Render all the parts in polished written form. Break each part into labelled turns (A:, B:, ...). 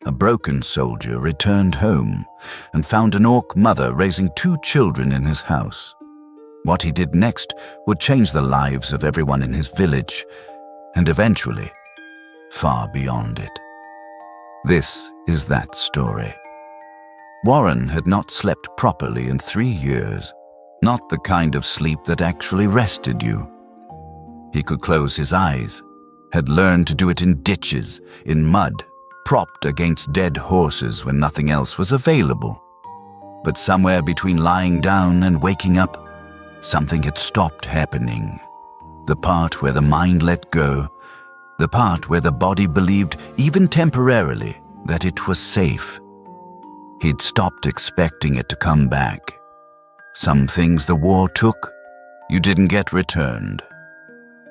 A: A broken soldier returned home and found an orc mother raising 2 children in his house. What he did next would change the lives of everyone in his village, and eventually, far beyond it. This is that story. Warren had not slept properly in 3 years, not the kind of sleep that actually rested you. He could close his eyes, had learned to do it in ditches, in mud, propped against dead horses when nothing else was available. But somewhere between lying down and waking up, something had stopped happening. The part where the mind let go, the part where the body believed, even temporarily, that it was safe. He'd stopped expecting it to come back. Some things the war took, you didn't get returned.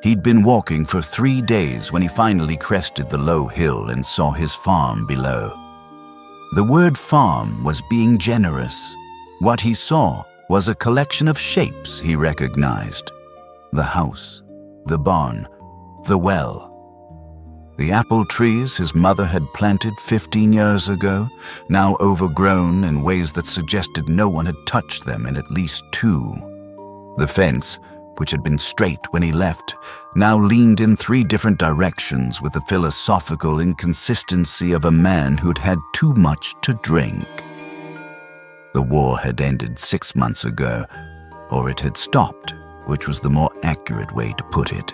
A: He'd been walking for 3 days when he finally crested the low hill and saw his farm below. The word farm was being generous. What he saw was a collection of shapes he recognized. The house, the barn, the well. The apple trees his mother had planted 15 years ago, now overgrown in ways that suggested no one had touched them in at least 2. The fence, which had been straight when he left, now leaned in 3 different directions with the philosophical inconsistency of a man who'd had too much to drink. The war had ended 6 months ago, or it had stopped, which was the more accurate way to put it.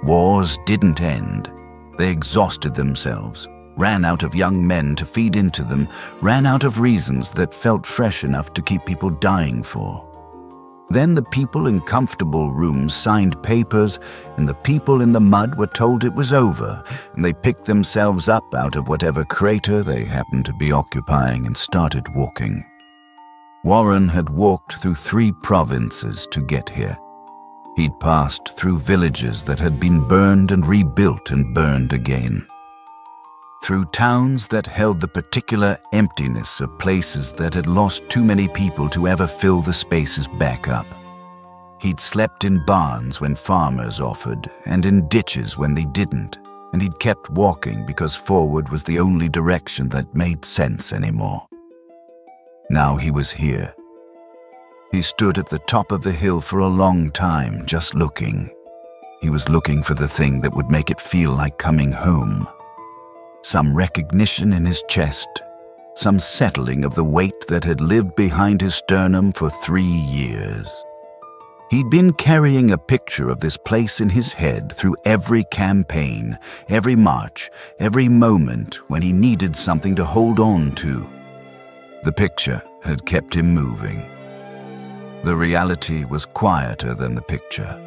A: Wars didn't end. They exhausted themselves, ran out of young men to feed into them, ran out of reasons that felt fresh enough to keep people dying for. Then the people in comfortable rooms signed papers, and the people in the mud were told it was over, and they picked themselves up out of whatever crater they happened to be occupying and started walking. Warren had walked through 3 provinces to get here. He'd passed through villages that had been burned and rebuilt and burned again. Through towns that held the particular emptiness of places that had lost too many people to ever fill the spaces back up. He'd slept in barns when farmers offered, and in ditches when they didn't, and he'd kept walking because forward was the only direction that made sense anymore. Now he was here. He stood at the top of the hill for a long time, just looking. He was looking for the thing that would make it feel like coming home. Some recognition in his chest, some settling of the weight that had lived behind his sternum for 3 years. He'd been carrying a picture of this place in his head through every campaign, every march, every moment when he needed something to hold on to. The picture had kept him moving. The reality was quieter than the picture,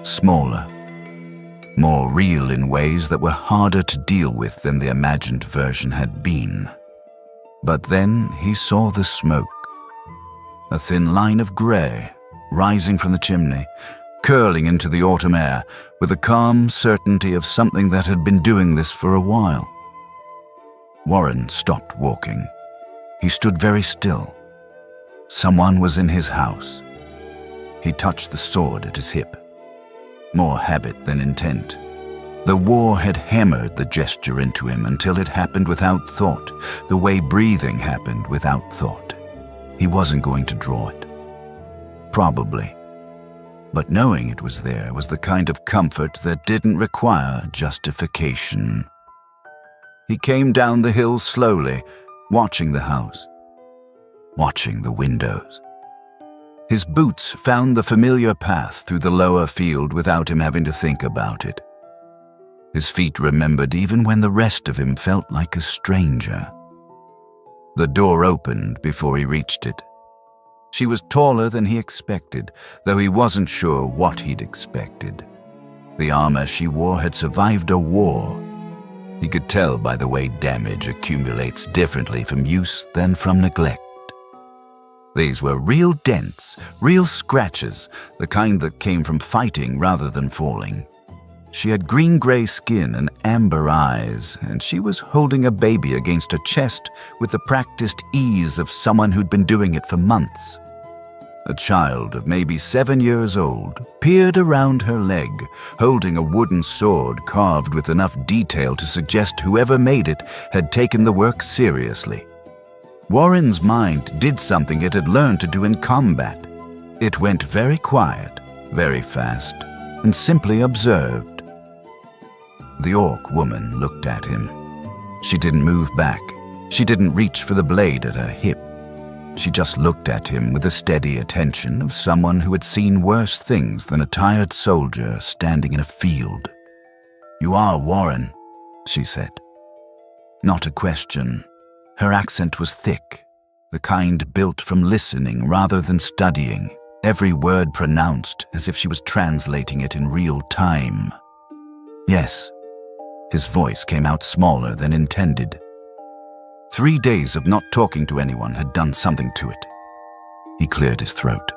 A: smaller, more real in ways that were harder to deal with than the imagined version had been. But then he saw the smoke, a thin line of gray rising from the chimney, curling into the autumn air with the calm certainty of something that had been doing this for a while. Warren stopped walking. He stood very still. Someone was in his house. He touched the sword at his hip. More habit than intent. The war had hammered the gesture into him until it happened without thought, the way breathing happened without thought. He wasn't going to draw it. Probably. But knowing it was there was the kind of comfort that didn't require justification. He came down the hill slowly, watching the house, watching the windows. His boots found the familiar path through the lower field without him having to think about it. His feet remembered even when the rest of him felt like a stranger. The door opened before he reached it. She was taller than he expected, though he wasn't sure what he'd expected. The armor she wore had survived a war. He could tell by the way damage accumulates differently from use than from neglect. These were real dents, real scratches, the kind that came from fighting rather than falling. She had green-gray skin and amber eyes, and she was holding a baby against her chest with the practiced ease of someone who'd been doing it for months. A child of maybe 7 years old peered around her leg, holding a wooden sword carved with enough detail to suggest whoever made it had taken the work seriously. Warren's mind did something it had learned to do in combat. It went very quiet, very fast, and simply observed. The orc woman looked at him. She didn't move back. She didn't reach for the blade at her hip. She just looked at him with the steady attention of someone who had seen worse things than a tired soldier standing in a field. "You are Warren," she said. Not a question. Her accent was thick, the kind built from listening rather than studying, every word pronounced as if she was translating it in real time. Yes, his voice came out smaller than intended. 3 days of not talking to anyone had done something to it. He cleared his throat.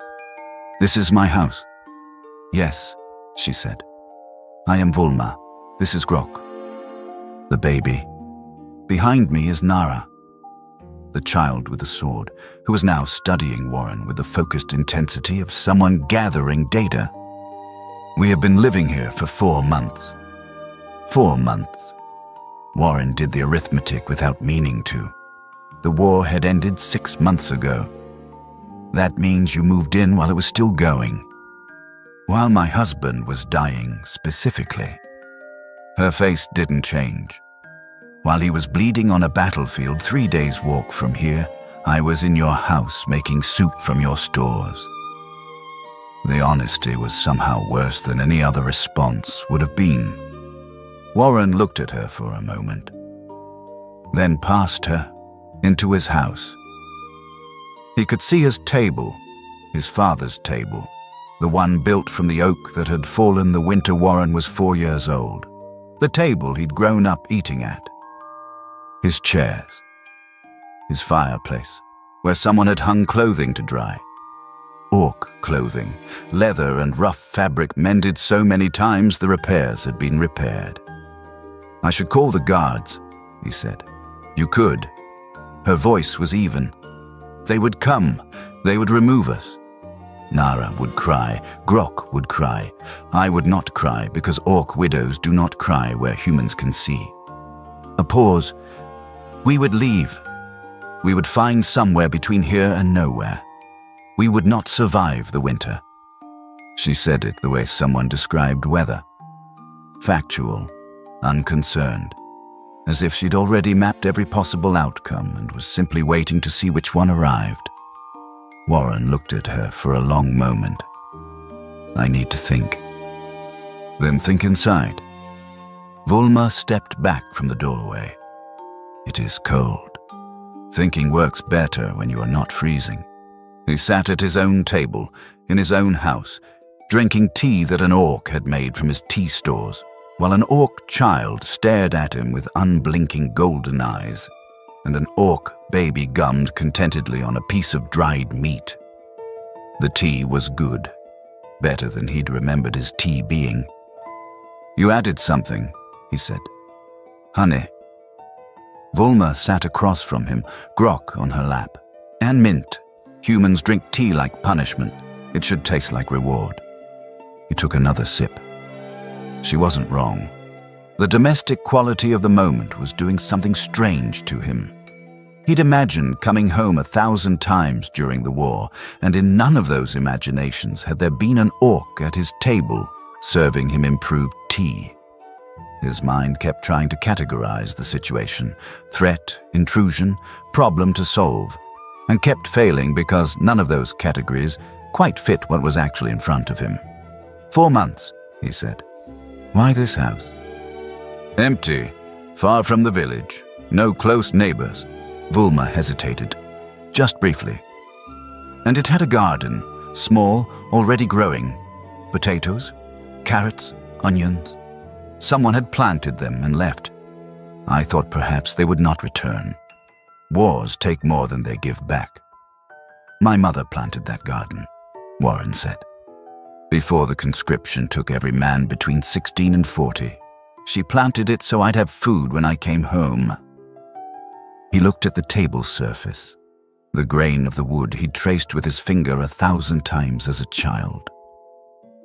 A: "This is my house." "Yes," she said. "I am Volma. This is Grok." "The baby. Behind me is Nara." The child with the sword, who was now studying Warren with the focused intensity of someone gathering data. "We have been living here for 4 months. 4 months. Warren did the arithmetic without meaning to. The war had ended 6 months ago. That means you moved in while it was still going. While my husband was dying, specifically. Her face didn't change. While he was bleeding on a battlefield 3 days' walk from here, I was in your house making soup from your stores. The honesty was somehow worse than any other response would have been. Warren looked at her for a moment, then past her into his house. He could see his table, his father's table, the one built from the oak that had fallen the winter Warren was 4 years old, the table he'd grown up eating at. His chairs, his fireplace, where someone had hung clothing to dry. Orc clothing, leather and rough fabric mended so many times the repairs had been repaired. "I should call the guards," he said. "You could." Her voice was even. "They would come. They would remove us." Nara would cry. Grok would cry. I would not cry because orc widows do not cry where humans can see. A pause. "We would leave. We would find somewhere between here and nowhere. We would not survive the winter." She said it the way someone described weather. Factual, unconcerned, as if she'd already mapped every possible outcome and was simply waiting to see which one arrived. Warren looked at her for a long moment. "I need to think." "Then think inside." Volma stepped back from the doorway. "It is cold. Thinking works better when you are not freezing." He sat at his own table, in his own house, drinking tea that an orc had made from his tea stores, while an orc child stared at him with unblinking golden eyes, and an orc baby gummed contentedly on a piece of dried meat. The tea was good, better than he'd remembered his tea being. "You added something," he said. "Honey." Volma sat across from him, Grok on her lap. "And mint. Humans drink tea like punishment. It should taste like reward." He took another sip. She wasn't wrong. The domestic quality of the moment was doing something strange to him. He'd imagined coming home 1,000 times during the war, and in none of those imaginations had there been an orc at his table serving him improved tea. His mind kept trying to categorize the situation, threat, intrusion, problem to solve, and kept failing because none of those categories quite fit what was actually in front of him. 4 months, he said. "Why this house?" "Empty, far from the village, no close neighbors." Volma hesitated, just briefly. "And it had a garden, small, already growing. Potatoes, carrots, onions. Someone had planted them and left. I thought perhaps they would not return. Wars take more than they give back." "My mother planted that garden," Warren said. "Before the conscription took every man between 16 and 40. She planted it so I'd have food when I came home." He looked at the table surface. the grain of the wood he'd traced with his finger 1,000 times as a child.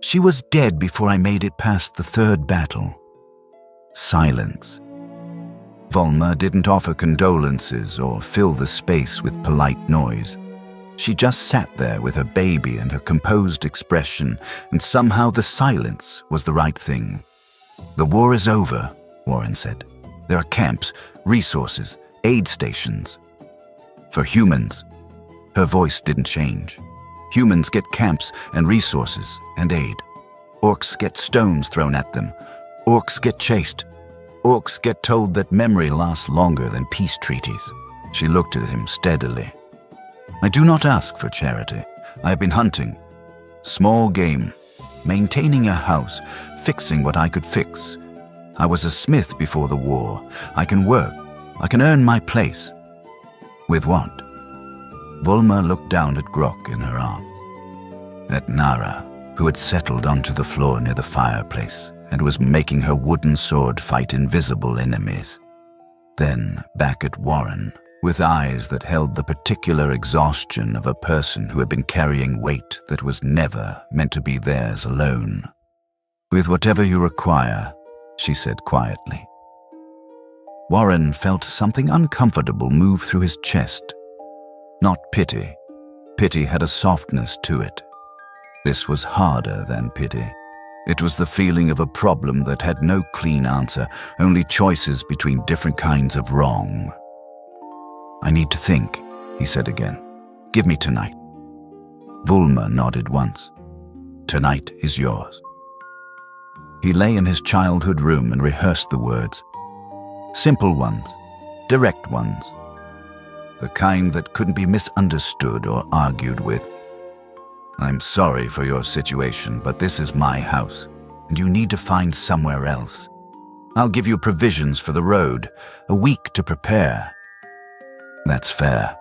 A: She was dead before I made it past the third battle. Silence. Volma didn't offer condolences or fill the space with polite noise. She just sat there with her baby and her composed expression, and somehow the silence was the right thing. "The war is over," Warren said. "There are camps, resources, aid stations. For humans." Her voice didn't change. "Humans get camps and resources and aid. Orcs get stones thrown at them. Orcs get chased. Orcs get told that memory lasts longer than peace treaties." She looked at him steadily. "I do not ask for charity. I have been hunting. Small game, maintaining a house, fixing what I could fix. I was a smith before the war. I can work. I can earn my place." "With what?" Volma looked down at Grok in her arm. At Nara, who had settled onto the floor near the fireplace and was making her wooden sword fight invisible enemies. Then back at Warren, with eyes that held the particular exhaustion of a person who had been carrying weight that was never meant to be theirs alone. "With whatever you require," she said quietly. Warren felt something uncomfortable move through his chest. Not pity. Pity had a softness to it. This was harder than pity. It was the feeling of a problem that had no clean answer, only choices between different kinds of wrong. "I need to think," he said again. "Give me tonight." Volma nodded once. "Tonight is yours." He lay in his childhood room and rehearsed the words. Simple ones, direct ones. The kind that couldn't be misunderstood or argued with. "I'm sorry for your situation, but this is my house, and you need to find somewhere else. I'll give you provisions for the road, a week to prepare." That's fair.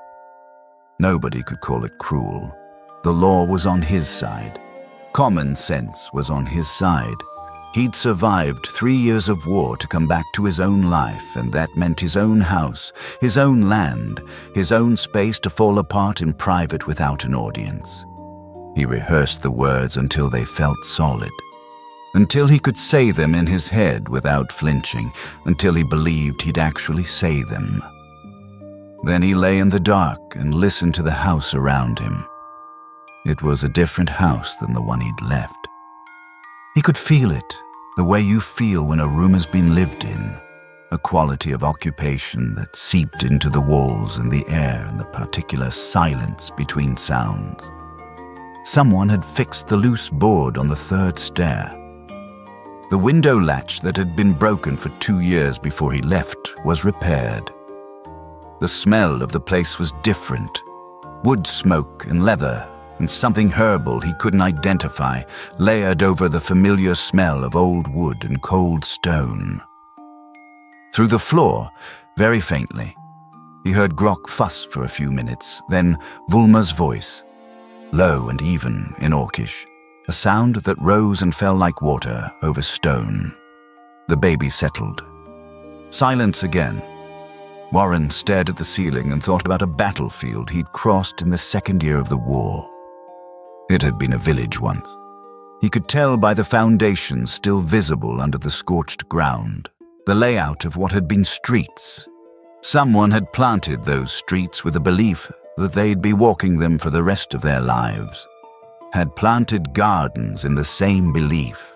A: Nobody could call it cruel. The law was on his side. Common sense was on his side. He'd survived 3 years of war to come back to his own life, and that meant his own house, his own land, his own space to fall apart in private without an audience. He rehearsed the words until they felt solid, until he could say them in his head without flinching, until he believed he'd actually say them. Then he lay in the dark and listened to the house around him. It was a different house than the one he'd left. He could feel it, the way you feel when a room has been lived in, a quality of occupation that seeped into the walls and the air and the particular silence between sounds. Someone had fixed the loose board on the third stair. The window latch that had been broken for 2 years before he left was repaired. The smell of the place was different. Wood smoke and leather and something herbal he couldn't identify, layered over the familiar smell of old wood and cold stone. Through the floor, very faintly, he heard Grok fuss for a few minutes, then Volma's voice, low and even in Orcish, a sound that rose and fell like water over stone. The baby settled. Silence again. Warren stared at the ceiling and thought about a battlefield he'd crossed in the second year of the war. It had been a village once. He could tell by the foundations still visible under the scorched ground, the layout of what had been streets. Someone had planted those streets with a belief that they'd be walking them for the rest of their lives, had planted gardens in the same belief,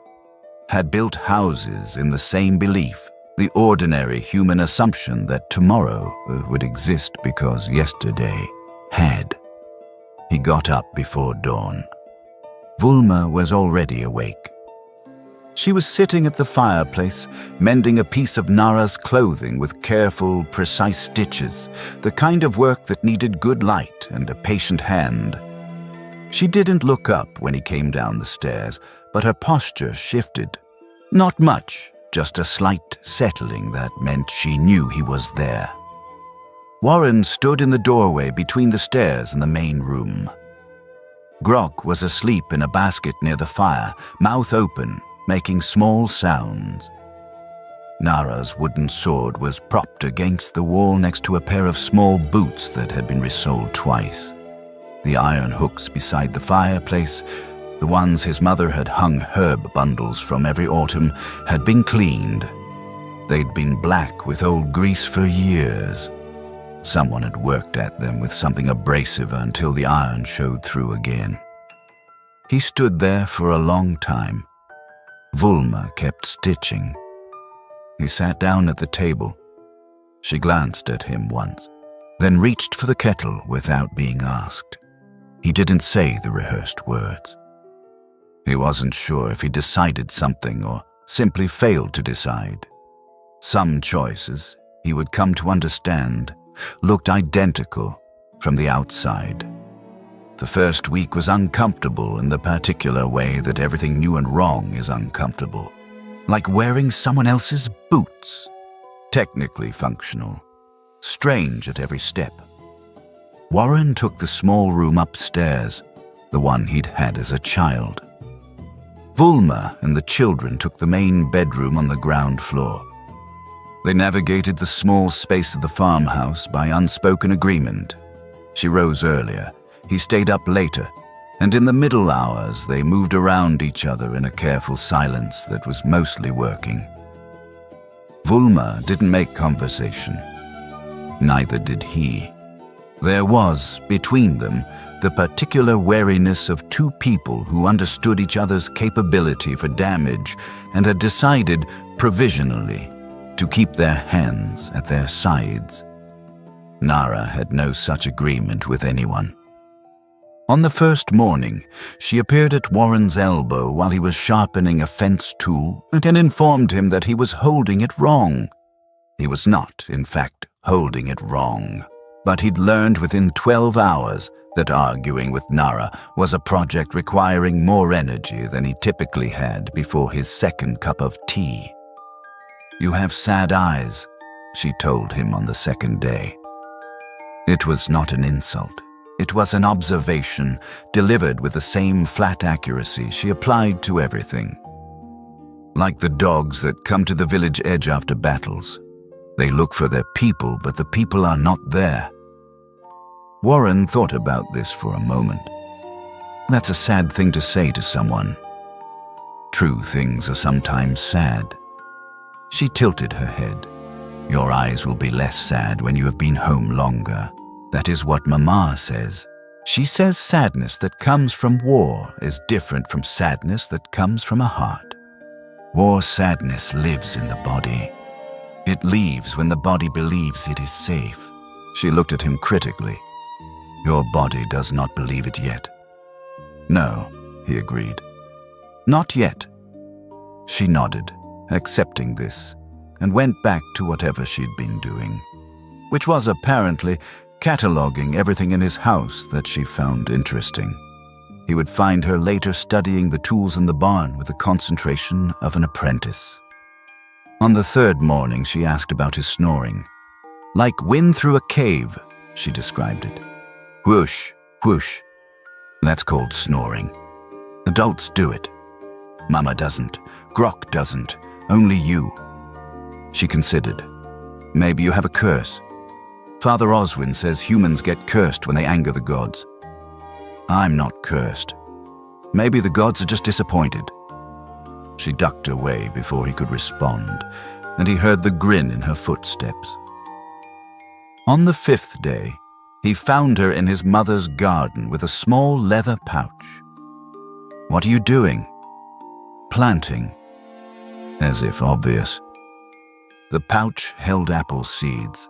A: had built houses in the same belief, the ordinary human assumption that tomorrow would exist because yesterday had. He got up before dawn. Volma was already awake. She was sitting at the fireplace, mending a piece of Nara's clothing with careful, precise stitches, the kind of work that needed good light and a patient hand. She didn't look up when he came down the stairs, but her posture shifted. Not much, just a slight settling that meant she knew he was there. Warren stood in the doorway between the stairs and the main room. Grok was asleep in a basket near the fire, mouth open, making small sounds. Nara's wooden sword was propped against the wall next to a pair of small boots that had been resoled twice. The iron hooks beside the fireplace, the ones his mother had hung herb bundles from every autumn, had been cleaned. They'd been black with old grease for years. Someone had worked at them with something abrasive until the iron showed through again. He stood there for a long time. Vulma kept stitching. He sat down at the table. She glanced at him once, then reached for the kettle without being asked. He didn't say the rehearsed words. He wasn't sure if he decided something or simply failed to decide. Some choices, he would come to understand, looked identical from the outside. The first week was uncomfortable in the particular way that everything new and wrong is uncomfortable. Like wearing someone else's boots. Technically functional. Strange at every step. Warren took the small room upstairs, the one he'd had as a child. Vulma and the children took the main bedroom on the ground floor. They navigated the small space of the farmhouse by unspoken agreement. She rose earlier, he stayed up later, and in the middle hours they moved around each other in a careful silence that was mostly working. Vulma didn't make conversation. Neither did he. There was, between them, the particular wariness of two people who understood each other's capability for damage and had decided, provisionally, to keep their hands at their sides. Nara had no such agreement with anyone. On the first morning, she appeared at Warren's elbow while he was sharpening a fence tool and informed him that he was holding it wrong. He was not, in fact, holding it wrong, but he'd learned within 12 hours that arguing with Nara was a project requiring more energy than he typically had before his second cup of tea. "You have sad eyes," she told him on the second day. It was not an insult. It was an observation, delivered with the same flat accuracy she applied to everything. Like the dogs that come to the village edge after battles. They look for their people, but the people are not there. Warren thought about this for a moment. That's a sad thing to say to someone. True things are sometimes sad. She tilted her head. Your eyes will be less sad when you have been home longer. That is what Mama says. She says sadness that comes from war is different from sadness that comes from a heart. War sadness lives in the body. It leaves when the body believes it is safe. She looked at him critically. Your body does not believe it yet. No, he agreed. Not yet. She nodded, accepting this, and went back to whatever she'd been doing, which was apparently cataloging everything in his house that she found interesting. He would find her later studying the tools in the barn with the concentration of an apprentice. On the third morning, she asked about his snoring. Like wind through a cave, she described it. Whoosh, whoosh. That's called snoring. Adults do it. Mama doesn't. Grok doesn't. Only you. She considered. Maybe you have a curse. Father Oswin says humans get cursed when they anger the gods. I'm not cursed. Maybe the gods are just disappointed. She ducked away before he could respond, and he heard the grin in her footsteps. On the fifth day, he found her in his mother's garden with a small leather pouch. What are you doing? Planting. As if obvious. The pouch held apple seeds,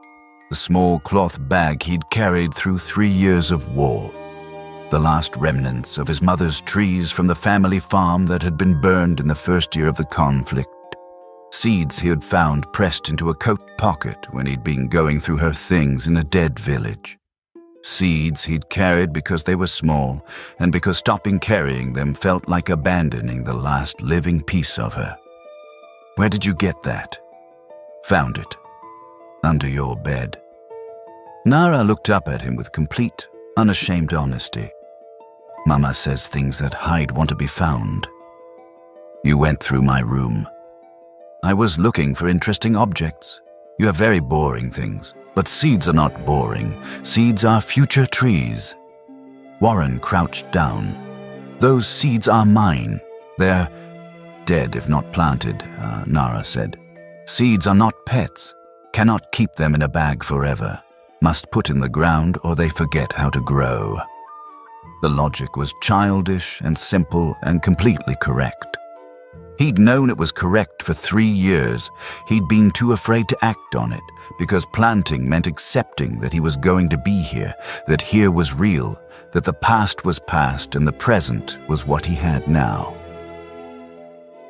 A: the small cloth bag he'd carried through 3 years of war, the last remnants of his mother's trees from the family farm that had been burned in the first year of the conflict, seeds he had found pressed into a coat pocket when he'd been going through her things in a dead village. Seeds he'd carried because they were small, and because stopping carrying them felt like abandoning the last living piece of her. Where did you get that? Found it. Under your bed. Nara looked up at him with complete, unashamed honesty. Mama says things that hide want to be found. You went through my room. I was looking for interesting objects. You have very boring things, but seeds are not boring. Seeds are future trees. Warren crouched down. Those seeds are mine. They're dead if not planted, Nara said. Seeds are not pets. Cannot keep them in a bag forever. Must put in the ground or they forget how to grow. The logic was childish and simple and completely correct. He'd known it was correct for 3 years. He'd been too afraid to act on it because planting meant accepting that he was going to be here, that here was real, that the past was past and the present was what he had now.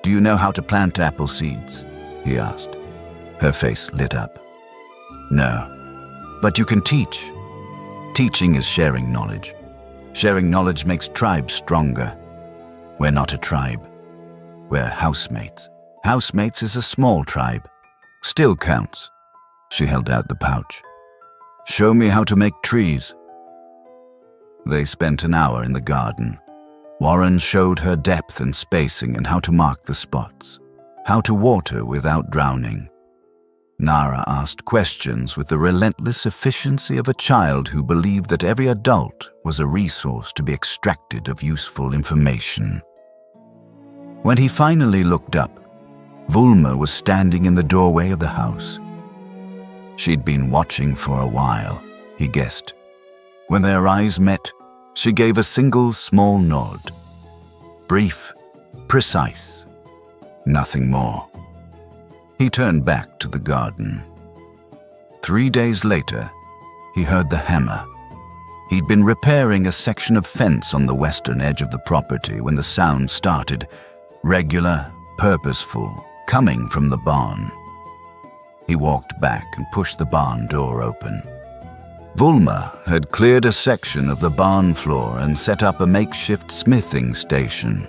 A: "Do you know how to plant apple seeds?" he asked. Her face lit up. "No, but you can teach. Teaching is sharing knowledge. Sharing knowledge makes tribes stronger. We're not a tribe. We're housemates. Housemates is a small tribe. Still counts." She held out the pouch. "Show me how to make trees." They spent an hour in the garden. Warren showed her depth and spacing and how to mark the spots, how to water without drowning. Nara asked questions with the relentless efficiency of a child who believed that every adult was a resource to be extracted of useful information. When he finally looked up, Vulma was standing in the doorway of the house. She'd been watching for a while, he guessed. When their eyes met, she gave a single small nod. Brief, precise, nothing more. He turned back to the garden. 3 days later, he heard the hammer. He'd been repairing a section of fence on the western edge of the property when the sound started, regular, purposeful, coming from the barn. He walked back and pushed the barn door open. Vulma had cleared a section of the barn floor and set up a makeshift smithing station.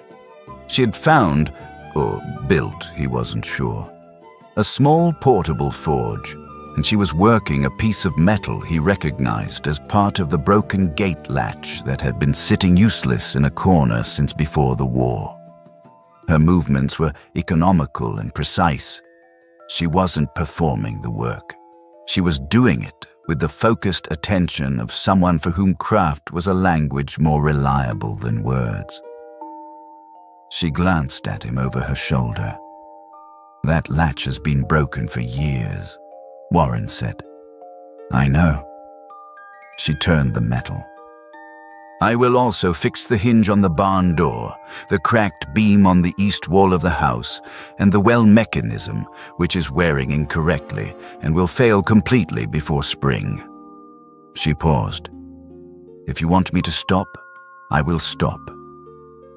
A: She had found, or built, he wasn't sure, a small portable forge, and she was working a piece of metal he recognized as part of the broken gate latch that had been sitting useless in a corner since before the war. Her movements were economical and precise. She wasn't performing the work. She was doing it with the focused attention of someone for whom craft was a language more reliable than words. She glanced at him over her shoulder. "That latch has been broken for years," Warren said. "I know." She turned the metal. "I will also fix the hinge on the barn door, the cracked beam on the east wall of the house, and the well mechanism, which is wearing incorrectly and will fail completely before spring." She paused. "If you want me to stop, I will stop.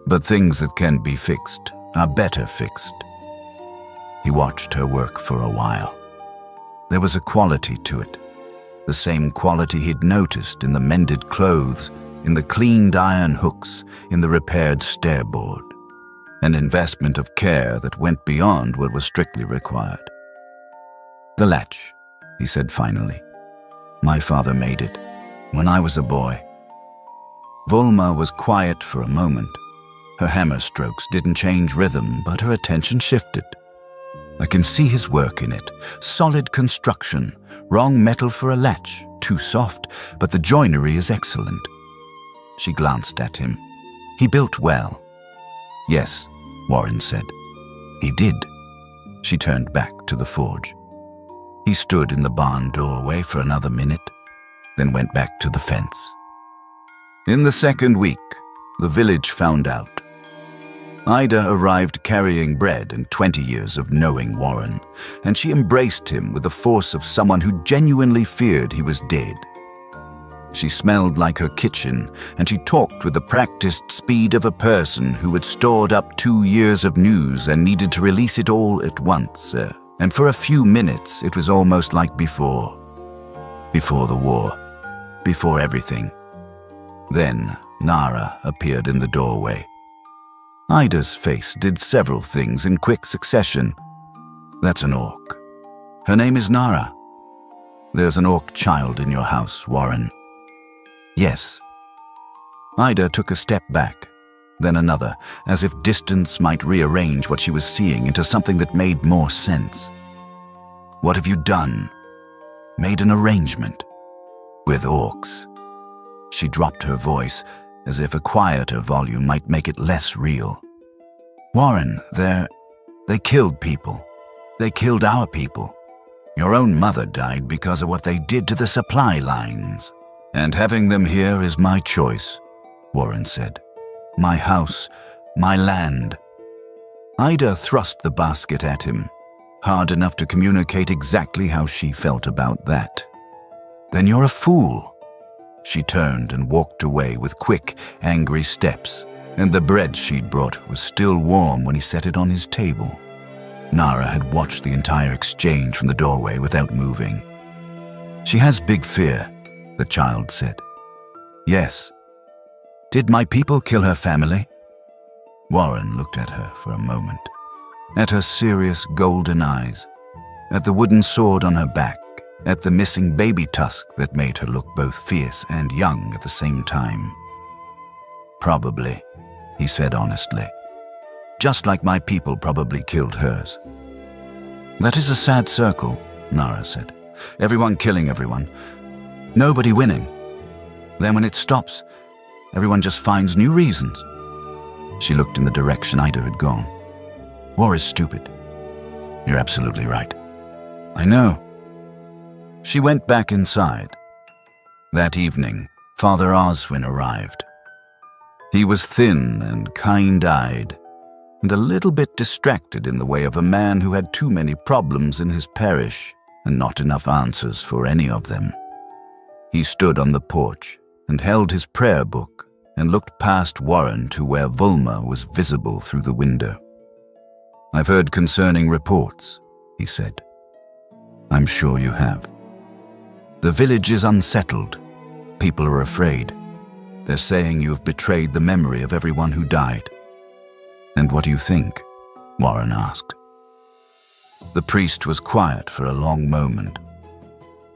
A: But things that can be fixed are better fixed." He watched her work for a while. There was a quality to it, the same quality he'd noticed in the mended clothes, in the cleaned iron hooks, in the repaired stairboard. An investment of care that went beyond what was strictly required. "The latch," he said finally. "My father made it, when I was a boy." Vulma was quiet for a moment. Her hammer strokes didn't change rhythm, but her attention shifted. "I can see his work in it. Solid construction. Wrong metal for a latch. Too soft, but the joinery is excellent." She glanced at him. "He built well." "Yes," Warren said. "He did." She turned back to the forge. He stood in the barn doorway for another minute, then went back to the fence. In the second week, the village found out. Ida arrived carrying bread and 20 years of knowing Warren, and she embraced him with the force of someone who genuinely feared he was dead. She smelled like her kitchen, and she talked with the practiced speed of a person who had stored up 2 years of news and needed to release it all at once. And for a few minutes, it was almost like before. Before the war. Before everything. Then Nara appeared in the doorway. Ida's face did several things in quick succession. "That's an orc. Her name is Nara. There's an orc child in your house, Warren." "Yes." Ida took a step back. then another, as if distance might rearrange what she was seeing into something that made more sense. What have you done? Made an arrangement? With orcs? She dropped her voice, as if a quieter volume might make it less real. Warren, they killed people. They killed our people. Your own mother died because of what they did to the supply lines. And having them here is my choice, Warren said. My house, my land. Ida thrust the basket at him, hard enough to communicate exactly how she felt about that. Then you're a fool. She turned and walked away with quick, angry steps, and the bread she'd brought was still warm when he set it on his table. Nara had watched the entire exchange from the doorway without moving. She has big fear, the child said. Yes. Did my people kill her family? Warren looked at her for a moment, at her serious golden eyes, at the wooden sword on her back, at the missing baby tusk that made her look both fierce and young at the same time. Probably, he said honestly. Just like my people probably killed hers. That is a sad circle, Nara said. Everyone killing everyone. Nobody winning. Then when it stops, everyone just finds new reasons. She looked in the direction Ida had gone. War is stupid. You're absolutely right. I know. She went back inside. That evening, Father Oswin arrived. He was thin and kind-eyed, and a little bit distracted in the way of a man who had too many problems in his parish and not enough answers for any of them. He stood on the porch and held his prayer book and looked past Warren to where Volma was visible through the window. I've heard concerning reports, he said. I'm sure you have. The village is unsettled. People are afraid. They're saying you've betrayed the memory of everyone who died. And what do you think? Warren asked. The priest was quiet for a long moment.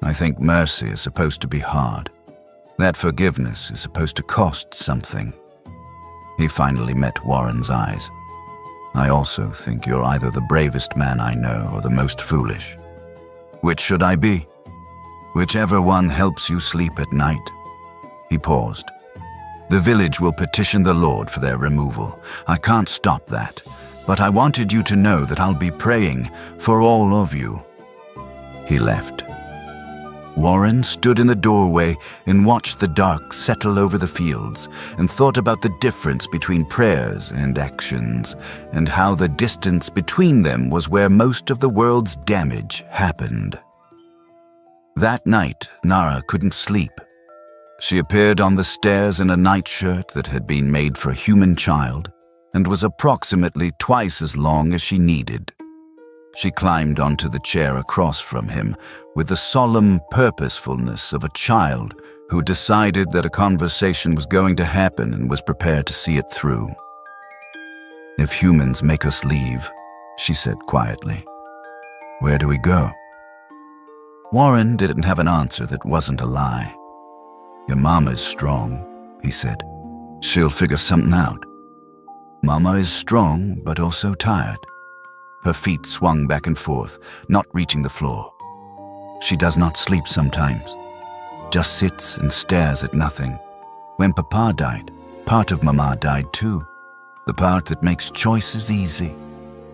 A: I think mercy is supposed to be hard. That forgiveness is supposed to cost something. He finally met Warren's eyes. I also think you're either the bravest man I know or the most foolish. Which should I be? Whichever one helps you sleep at night. He paused. The village will petition the Lord for their removal. I can't stop that, but I wanted you to know that I'll be praying for all of you. He left. Warren stood in the doorway and watched the dark settle over the fields and thought about the difference between prayers and actions and how the distance between them was where most of the world's damage happened. That night, Nara couldn't sleep. She appeared on the stairs in a nightshirt that had been made for a human child and was approximately twice as long as she needed. She climbed onto the chair across from him with the solemn purposefulness of a child who decided that a conversation was going to happen and was prepared to see it through. If humans make us leave, she said quietly, where do we go? Warren didn't have an answer that wasn't a lie. Your mama is strong, he said. She'll figure something out. Mama is strong, but also tired. Her feet swung back and forth, not reaching the floor. She does not sleep sometimes, just sits and stares at nothing. When Papa died, part of Mama died too. The part that makes choices easy.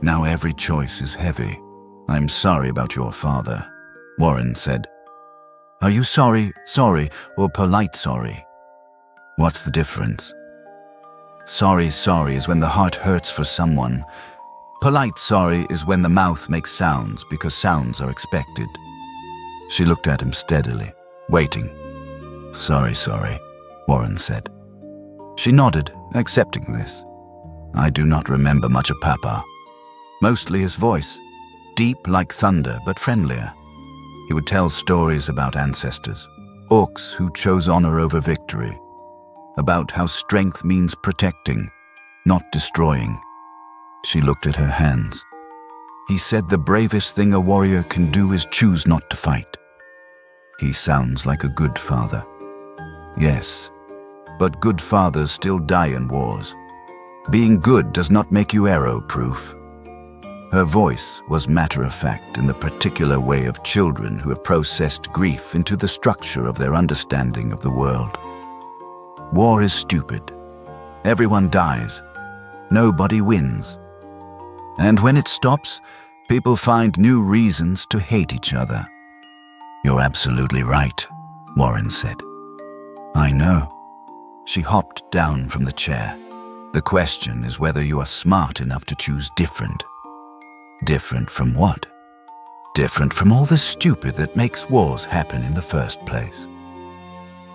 A: Now every choice is heavy. I'm sorry about your father, Warren said. Are you sorry, or polite sorry? What's the difference? Sorry is when the heart hurts for someone. Polite sorry is when the mouth makes sounds because sounds are expected. She looked at him steadily, waiting. Sorry, Warren said. She nodded, accepting this. I do not remember much of Papa. Mostly his voice, deep like thunder but friendlier. He would tell stories about ancestors, orcs who chose honor over victory, about how strength means protecting, not destroying. She looked at her hands. He said the bravest thing a warrior can do is choose not to fight. He sounds like a good father. Yes, but good fathers still die in wars. Being good does not make you arrow-proof. Her voice was matter-of-fact in the particular way of children who have processed grief into the structure of their understanding of the world. War is stupid. Everyone dies. Nobody wins. And when it stops, people find new reasons to hate each other. "You're absolutely right," Warren said. "I know." She hopped down from the chair. "The question is whether you are smart enough to choose different." "Different from what?" "Different from all the stupid that makes wars happen in the first place."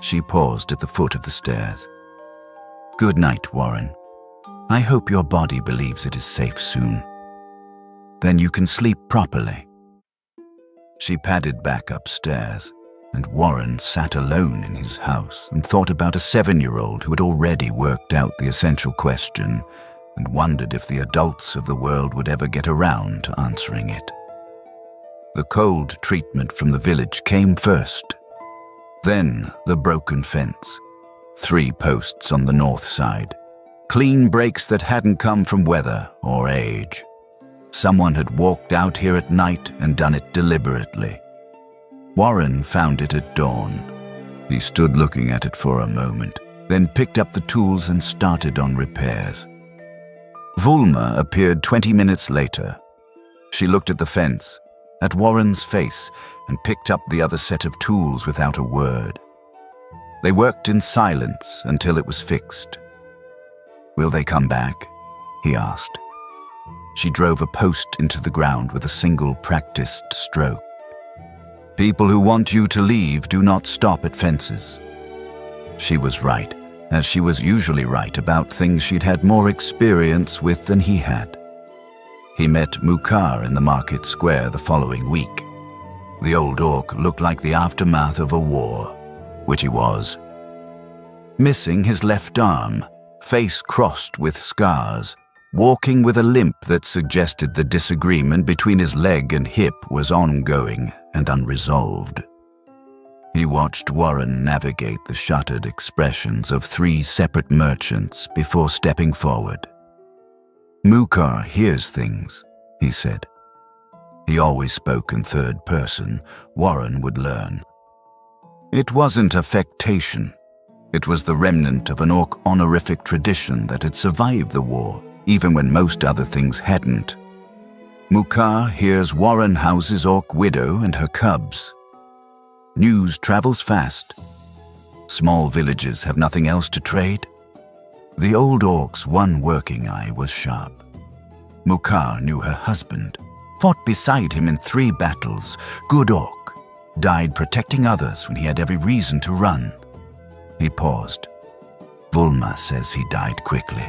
A: She paused at the foot of the stairs. "Good night, Warren. I hope your body believes it is safe soon. Then you can sleep properly." She padded back upstairs, and Warren sat alone in his house and thought about a 7-year-old who had already worked out the essential question and wondered if the adults of the world would ever get around to answering it. The cold treatment from the village came first. Then the broken fence, 3 posts on the north side, clean breaks that hadn't come from weather or age. Someone had walked out here at night and done it deliberately. Warren found it at dawn. He stood looking at it for a moment, then picked up the tools and started on repairs. Vulma appeared 20 minutes later. She looked at the fence, at Warren's face, and picked up the other set of tools without a word. They worked in silence until it was fixed. "Will they come back?" he asked. She drove a post into the ground with a single practiced stroke. "People who want you to leave do not stop at fences." She was right, as she was usually right about things she'd had more experience with than he had. He met Mukar in the market square the following week. The old orc looked like the aftermath of a war, which he was. Missing his left arm, face crossed with scars, walking with a limp that suggested the disagreement between his leg and hip was ongoing and unresolved. He watched Warren navigate the shuttered expressions of 3 separate merchants before stepping forward. "Mukar hears things," he said. He always spoke in third person. Warren would learn. It wasn't affectation. It was the remnant of an orc honorific tradition that had survived the war, even when most other things hadn't. Mukar hears Warren houses orc widow and her cubs. News travels fast. Small villages have nothing else to trade. The old orc's one working eye was sharp. Mukar knew her husband, fought beside him in 3 battles, good orc, died protecting others when he had every reason to run. He paused. Vulma says he died quickly.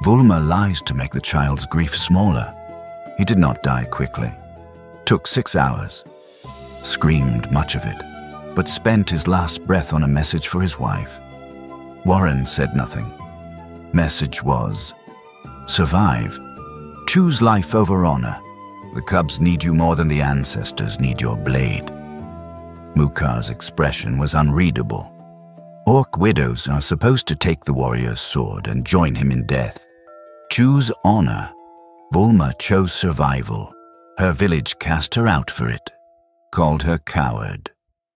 A: Vulma lies to make the child's grief smaller. He did not die quickly. Took 6 hours. Screamed much of it, but spent his last breath on a message for his wife. Warren said nothing. Message was, survive. Choose life over honor. The cubs need you more than the ancestors need your blade. Mukar's expression was unreadable. Orc widows are supposed to take the warrior's sword and join him in death. Choose honor. Vulma chose survival. Her village cast her out for it. Called her coward.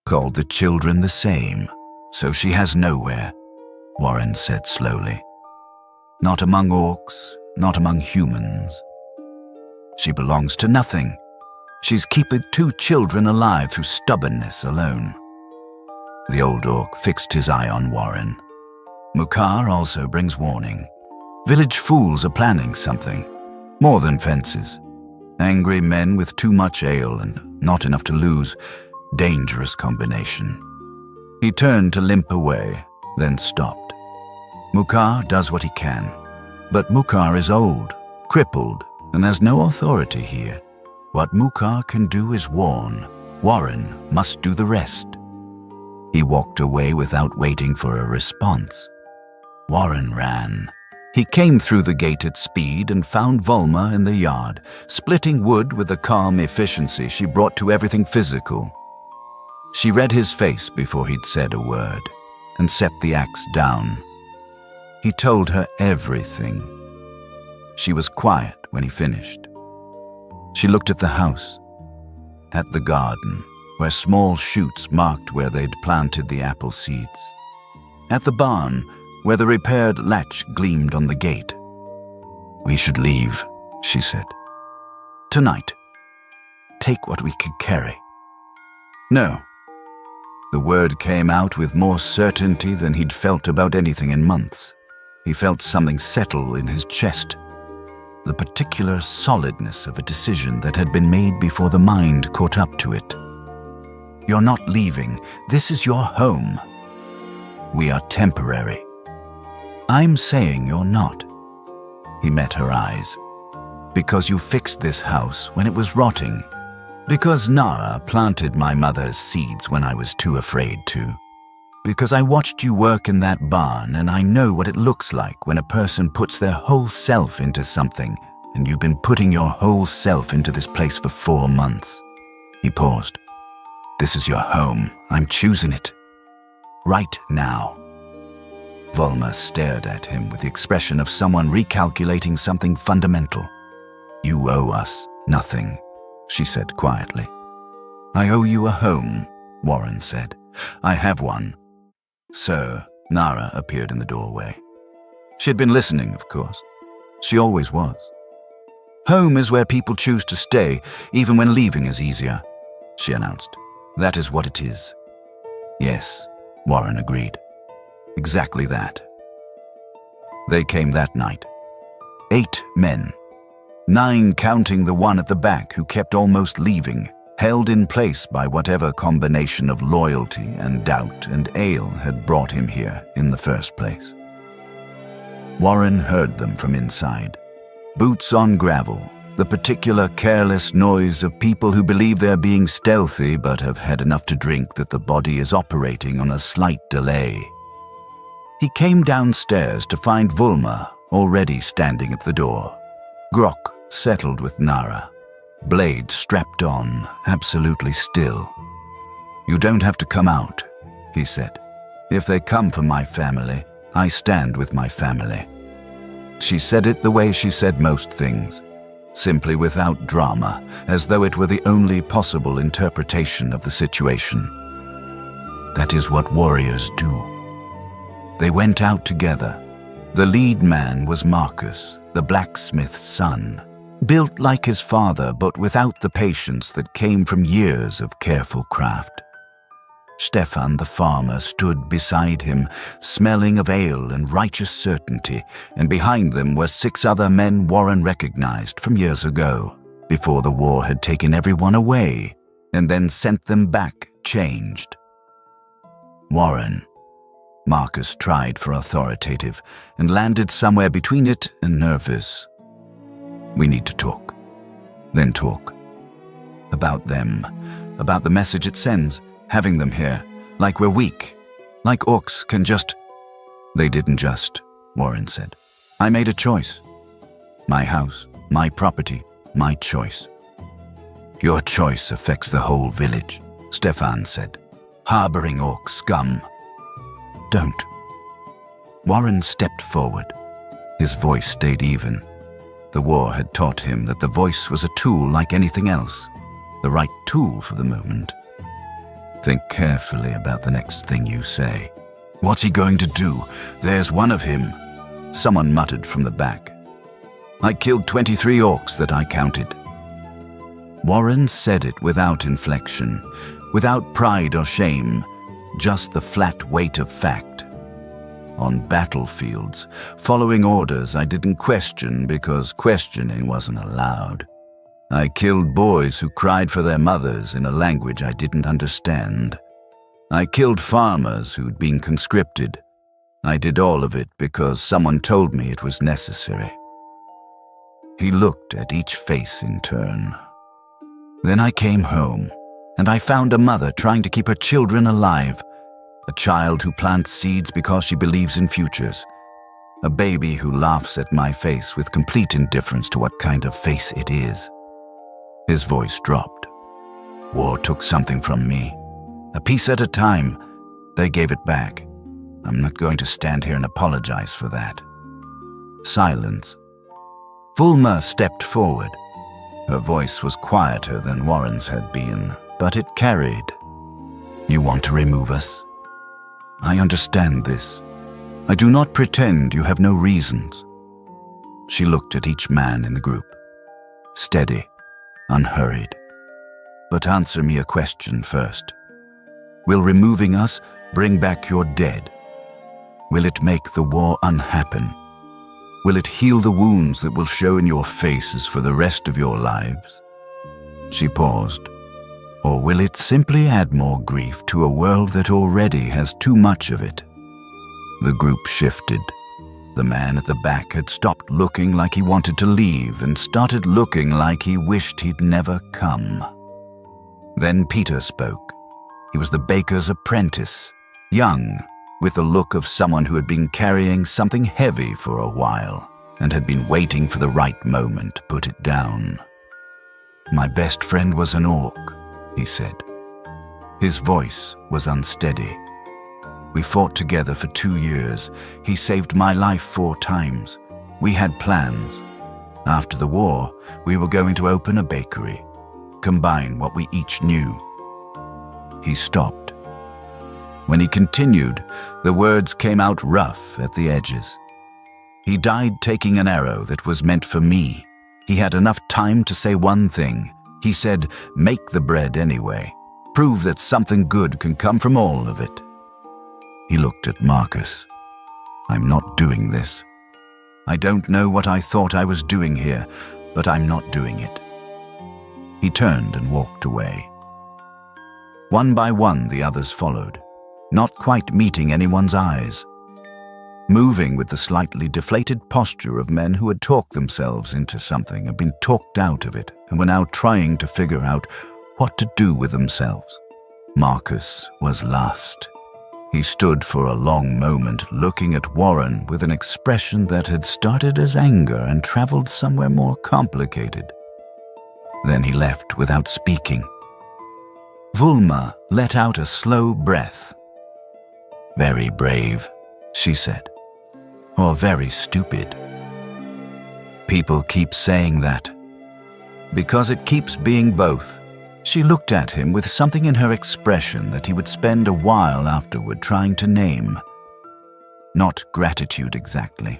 A: Called the children the same. So she has nowhere, Warren said slowly. Not among orcs, not among humans. She belongs to nothing. She's keeping 2 children alive through stubbornness alone. The old orc fixed his eye on Warren. Mukar also brings warning. Village fools are planning something. More than fences. Angry men with too much ale and not enough to lose. Dangerous combination. He turned to limp away, then stopped. Mukar does what he can. But Mukar is old, crippled, and has no authority here. What Mukar can do is warn. Warren must do the rest. He walked away without waiting for a response. Warren ran. He came through the gate at speed and found Vulma in the yard, splitting wood with the calm efficiency she brought to everything physical. She read his face before he'd said a word, and set the axe down. He told her everything. She was quiet when he finished. She looked at the house, at the garden, where small shoots marked where they'd planted the apple seeds, at the barn, where the repaired latch gleamed on the gate. "We should leave," she said. "Tonight. Take what we could carry." "No." The word came out with more certainty than he'd felt about anything in months. He felt something settle in his chest, the particular solidness of a decision that had been made before the mind caught up to it. "You're not leaving. This is your home. We are temporary." "I'm saying you're not." He met her eyes. "Because you fixed this house when it was rotting. Because Nara planted my mother's seeds when I was too afraid to. Because I watched you work in that barn and I know what it looks like when a person puts their whole self into something, and you've been putting your whole self into this place for 4 months. He paused. "This is your home. I'm choosing it. Right now." Volma stared at him with the expression of someone recalculating something fundamental. "You owe us nothing," she said quietly. "I owe you a home," Warren said. "I have one." "Sir," Nara appeared in the doorway. She had been listening, of course. She always was. "Home is where people choose to stay, even when leaving is easier," she announced. "That is what it is." "Yes," Warren agreed. "Exactly that." They came that night. 8 men. 9 counting the one at the back who kept almost leaving, held in place by whatever combination of loyalty and doubt and ale had brought him here in the first place. Warren heard them from inside. Boots on gravel, the particular careless noise of people who believe they're being stealthy but have had enough to drink that the body is operating on a slight delay. He came downstairs to find Volma already standing at the door. Grok settled with Nara, blade strapped on, absolutely still. "You don't have to come out," he said. "If they come for my family, I stand with my family." She said it the way she said most things, simply without drama, as though it were the only possible interpretation of the situation. That is what warriors do. They went out together. The lead man was Marcus, the blacksmith's son, built like his father but without the patience that came from years of careful craft. Stefan the farmer stood beside him, smelling of ale and righteous certainty, and behind them were 6 other men Warren recognized from years ago, before the war had taken everyone away and then sent them back changed. "Warren," Marcus tried for authoritative and landed somewhere between it and nervous. "We need to talk. Then talk. About them, about the message it sends, having them here, like we're weak, like orcs can just—" "They didn't just," Warren said. "I made a choice. My house, my property, my choice." "Your choice affects the whole village," Stefan said. "Harboring orc scum." "Don't." Warren stepped forward. His voice stayed even. The war had taught him that the voice was a tool like anything else, the right tool for the moment. "Think carefully about the next thing you say." "What's he going to do? There's one of him," someone muttered from the back. "I killed 23 orcs that I counted." Warren said it without inflection, without pride or shame, just the flat weight of fact. "On battlefields, following orders I didn't question because questioning wasn't allowed. I killed boys who cried for their mothers in a language I didn't understand. I killed farmers who'd been conscripted. I did all of it because someone told me it was necessary." He looked at each face in turn. "Then I came home, and I found a mother trying to keep her children alive. A child who plants seeds because she believes in futures. A baby who laughs at my face with complete indifference to what kind of face it is." His voice dropped. "War took something from me. A piece at a time. They gave it back. I'm not going to stand here and apologize for that. Silence. Vulma stepped forward. Her voice was quieter than Warren's had been, but it carried. You want to remove us? I understand this. I do not pretend you have no reasons. She looked at each man in the group. Steady, unhurried. But answer me a question first. Will removing us bring back your dead? Will it make the war unhappen? Will it heal the wounds that will show in your faces for the rest of your lives? She paused. Or will it simply add more grief to a world that already has too much of it? The group shifted. The man at the back had stopped looking like he wanted to leave and started looking like he wished he'd never come. Then Peter spoke. He was the baker's apprentice, young, with the look of someone who had been carrying something heavy for a while and had been waiting for the right moment to put it down. My best friend was an orc, he said. His voice was unsteady. We fought together for 2 years. He saved my life 4 times. We had plans. After the war, we were going to open a bakery, combine what we each knew. He stopped. When he continued, the words came out rough at the edges. He died taking an arrow that was meant for me. He had enough time to say one thing. He said, make the bread anyway. Prove that something good can come from all of it. He looked at Marcus. I'm not doing this. I don't know what I thought I was doing here, but I'm not doing it. He turned and walked away. One by one, the others followed, not quite meeting anyone's eyes, moving with the slightly deflated posture of men who had talked themselves into something and been talked out of it and were now trying to figure out what to do with themselves. Marcus was last. He stood for a long moment looking at Warren with an expression that had started as anger and traveled somewhere more complicated. Then he left without speaking. Vulma let out a slow breath. Very brave, she said. Or very stupid. People keep saying that. Because it keeps being both. She looked at him with something in her expression that he would spend a while afterward trying to name. Not gratitude exactly.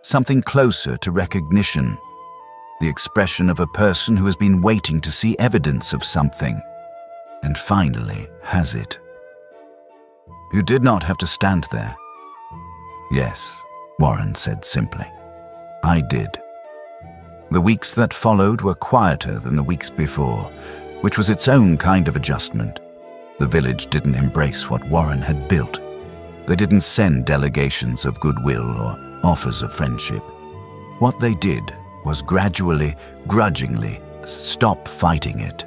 A: Something closer to recognition. The expression of a person who has been waiting to see evidence of something, and finally has it. You did not have to stand there. Yes, Warren said simply. I did. The weeks that followed were quieter than the weeks before, which was its own kind of adjustment. The village didn't embrace what Warren had built. They didn't send delegations of goodwill or offers of friendship. What they did was gradually, grudgingly, stop fighting it.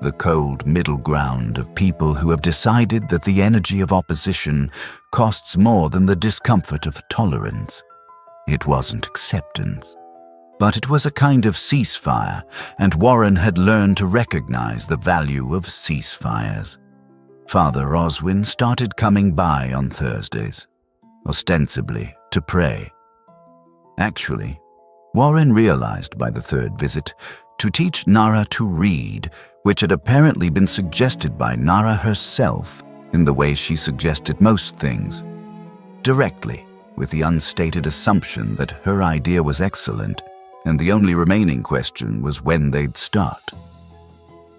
A: The cold middle ground of people who have decided that the energy of opposition costs more than the discomfort of tolerance. It wasn't acceptance. But it was a kind of ceasefire, and Warren had learned to recognize the value of ceasefires. Father Oswin started coming by on Thursdays, ostensibly to pray. Actually, Warren realized by the 3rd visit to teach Nara to read, which had apparently been suggested by Nara herself in the way she suggested most things, directly, with the unstated assumption that her idea was excellent, and the only remaining question was when they'd start.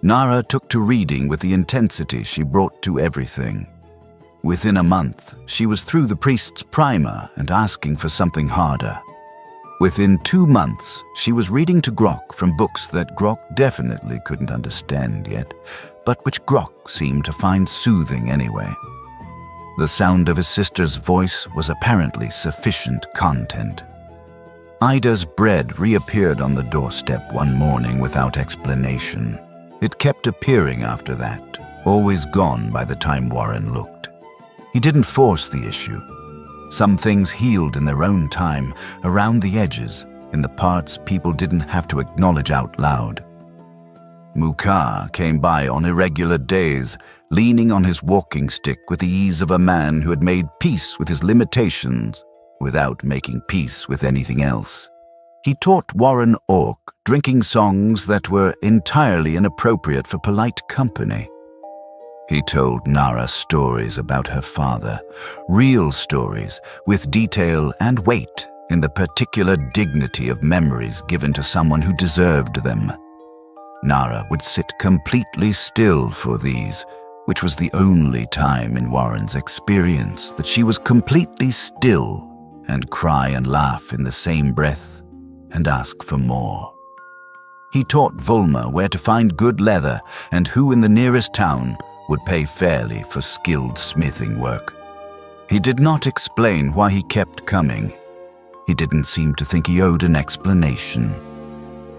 A: Nara took to reading with the intensity she brought to everything. Within a month, she was through the priest's primer and asking for something harder. Within 2 months, she was reading to Grok from books that Grok definitely couldn't understand yet, but which Grok seemed to find soothing anyway. The sound of his sister's voice was apparently sufficient content. Ida's bread reappeared on the doorstep one morning without explanation. It kept appearing after that, always gone by the time Warren looked. He didn't force the issue. Some things healed in their own time, around the edges, in the parts people didn't have to acknowledge out loud. Mukar came by on irregular days, leaning on his walking stick with the ease of a man who had made peace with his limitations without making peace with anything else. He taught Warren Orc drinking songs that were entirely inappropriate for polite company. He told Nara stories about her father, real stories with detail and weight in the particular dignity of memories given to someone who deserved them. Nara would sit completely still for these, which was the only time in Warren's experience that she was completely still and cry and laugh in the same breath and ask for more. He taught Volma where to find good leather and who in the nearest town would pay fairly for skilled smithing work. He did not explain why he kept coming. He didn't seem to think he owed an explanation.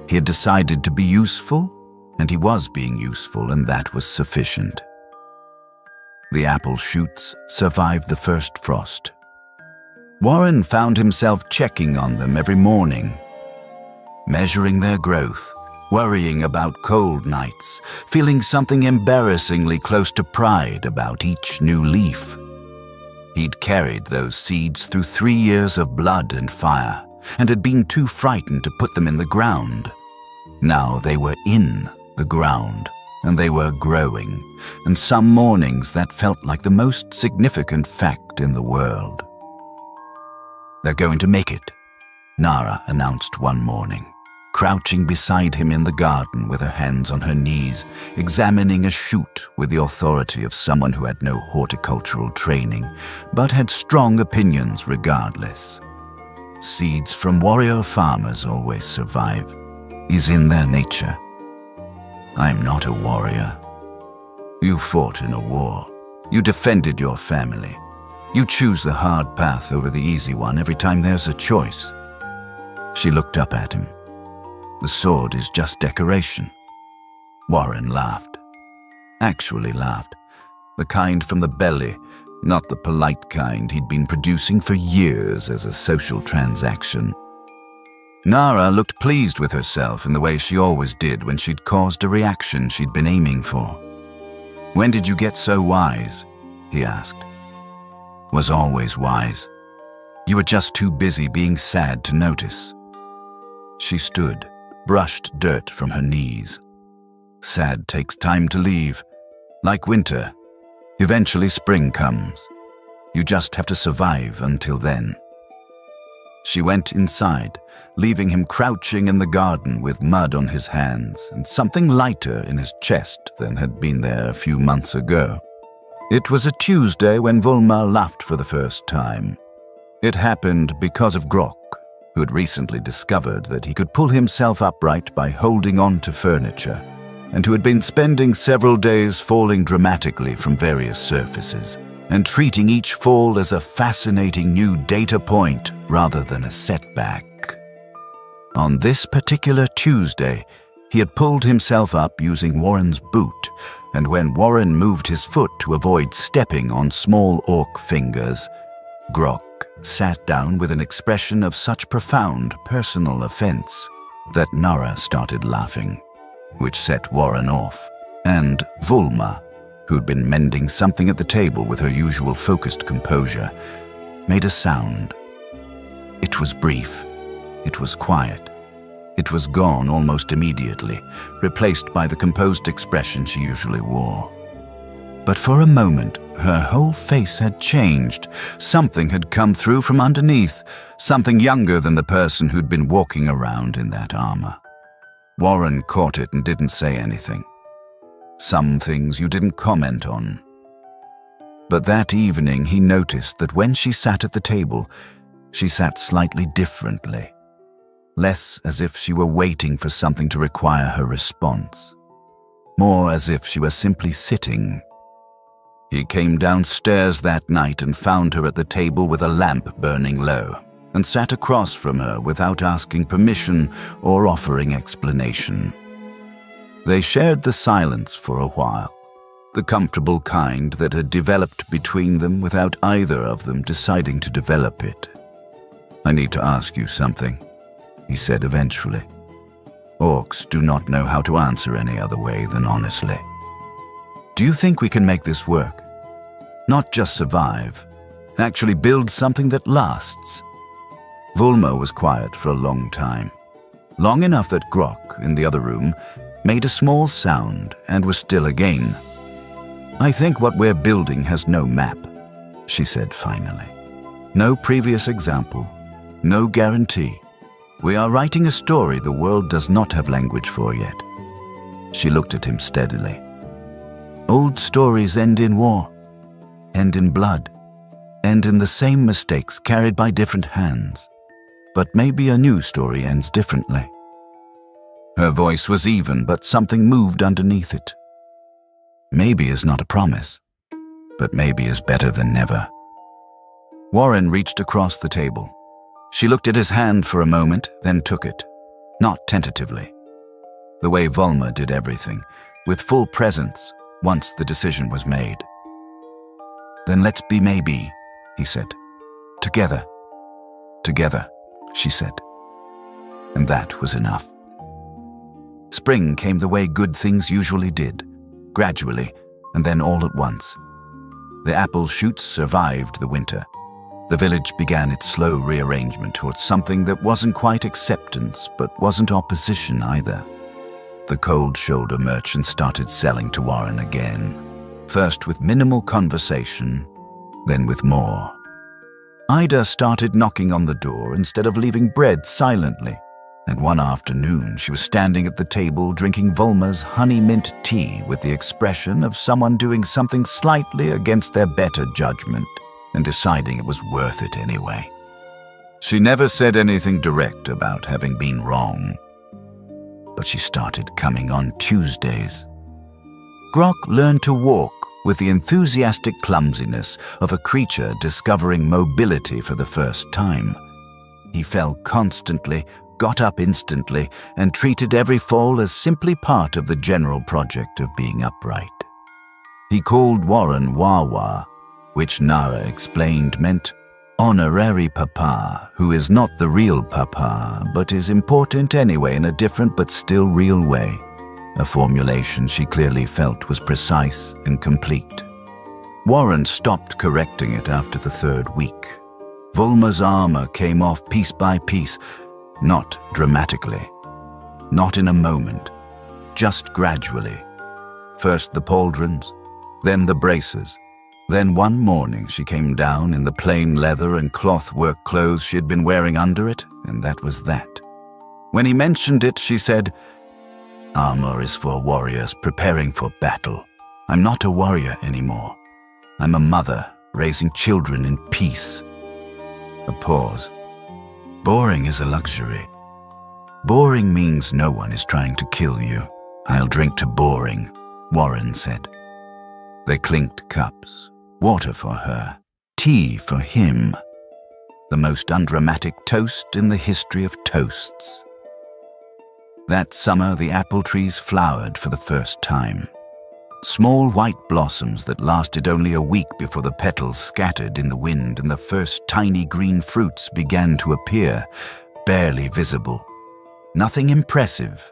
A: He had decided to be useful, and he was being useful, and that was sufficient. The apple shoots survived the first frost. Warren found himself checking on them every morning, measuring their growth, worrying about cold nights, feeling something embarrassingly close to pride about each new leaf. He'd carried those seeds through 3 years of blood and fire, and had been too frightened to put them in the ground. Now they were in the ground, and they were growing, and some mornings that felt like the most significant fact in the world. "They're going to make it," Nara announced one morning, crouching beside him in the garden with her hands on her knees, examining a shoot with the authority of someone who had no horticultural training, but had strong opinions regardless. Seeds from warrior farmers always survive. Is in their nature. I'm not a warrior. You fought in a war. You defended your family. You choose the hard path over the easy one every time there's a choice. She looked up at him. The sword is just decoration. Warren laughed. Actually laughed. The kind from the belly, not the polite kind he'd been producing for years as a social transaction. Nara looked pleased with herself in the way she always did when she'd caused a reaction she'd been aiming for. "When did you get so wise?" he asked. "Was always wise. You were just too busy being sad to notice." She stood, brushed dirt from her knees. Sad takes time to leave. Like winter, eventually spring comes. You just have to survive until then. She went inside, leaving him crouching in the garden with mud on his hands and something lighter in his chest than had been there a few months ago. It was a Tuesday when Volma laughed for the first time. It happened because of Grok, who had recently discovered that he could pull himself upright by holding on to furniture, and who had been spending several days falling dramatically from various surfaces, and treating each fall as a fascinating new data point rather than a setback. On this particular Tuesday, he had pulled himself up using Warren's boot, and when Warren moved his foot to avoid stepping on small orc fingers, Grok sat down with an expression of such profound personal offense that Nara started laughing, which set Warren off, and Volma, who'd been mending something at the table with her usual focused composure, made a sound. It was brief. It was quiet. It was gone almost immediately, replaced by the composed expression she usually wore. But for a moment, her whole face had changed. Something had come through from underneath, something younger than the person who'd been walking around in that armor. Warren caught it and didn't say anything. Some things you didn't comment on. But that evening he noticed that when she sat at the table, she sat slightly differently, less as if she were waiting for something to require her response, more as if she were simply sitting. He came downstairs that night and found her at the table with a lamp burning low, and sat across from her without asking permission or offering explanation. They shared the silence for a while, the comfortable kind that had developed between them without either of them deciding to develop it. "I need to ask you something," he said eventually. Orcs do not know how to answer any other way than honestly. Do you think we can make this work? Not just survive, actually build something that lasts. Volma was quiet for a long time. Long enough that Grok, in the other room, made a small sound and was still again. I think what we're building has no map, she said finally. No previous example, no guarantee. We are writing a story the world does not have language for yet. She looked at him steadily. Old stories end in war, end in blood, end in the same mistakes carried by different hands. But maybe a new story ends differently. Her voice was even, but something moved underneath it. Maybe is not a promise, but maybe is better than never. Warren reached across the table. She looked at his hand for a moment, then took it, not tentatively. The way Volma did everything, with full presence, once the decision was made. Then let's be maybe, he said. Together. Together, she said. And that was enough. Spring came the way good things usually did, gradually, and then all at once. The apple shoots survived the winter. The village began its slow rearrangement towards something that wasn't quite acceptance, but wasn't opposition either. The cold shoulder merchant started selling to Warren again, first with minimal conversation, then with more. Ida started knocking on the door instead of leaving bread silently, and one afternoon she was standing at the table drinking Volma's honey mint tea with the expression of someone doing something slightly against their better judgment and deciding it was worth it anyway. She never said anything direct about having been wrong, but she started coming on Tuesdays. Grok learned to walk with the enthusiastic clumsiness of a creature discovering mobility for the first time. He fell constantly, got up instantly, and treated every fall as simply part of the general project of being upright. He called Warren Wawa, which Nara explained meant honorary papa, who is not the real papa, but is important anyway in a different but still real way, a formulation she clearly felt was precise and complete. Warren stopped correcting it after the third week. Volma's armor came off piece by piece, not dramatically, not in a moment, just gradually. First the pauldrons, then the braces. Then one morning she came down in the plain leather and cloth work clothes she had been wearing under it, and that was that. When he mentioned it, she said, "Armor is for warriors preparing for battle. I'm not a warrior anymore. I'm a mother raising children in peace." A pause. Boring is a luxury. Boring means no one is trying to kill you. I'll drink to boring, Warren said. They clinked cups. Water for her, tea for him. The most undramatic toast in the history of toasts. That summer, the apple trees flowered for the first time. Small white blossoms that lasted only a week before the petals scattered in the wind and the first tiny green fruits began to appear, barely visible. Nothing impressive,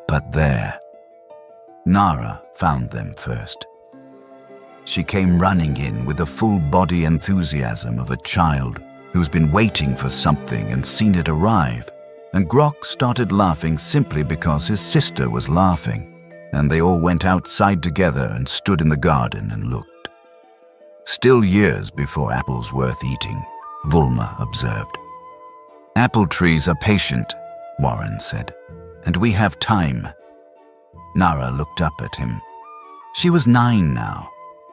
A: but there. Nara found them first. She came running in with the full-body enthusiasm of a child who's been waiting for something and seen it arrive, and Grok started laughing simply because his sister was laughing, and they all went outside together and stood in the garden and looked. Still years before apples worth eating, Volma observed. Apple trees are patient, Warren said, and we have time. Nara looked up at him. She was 9 now.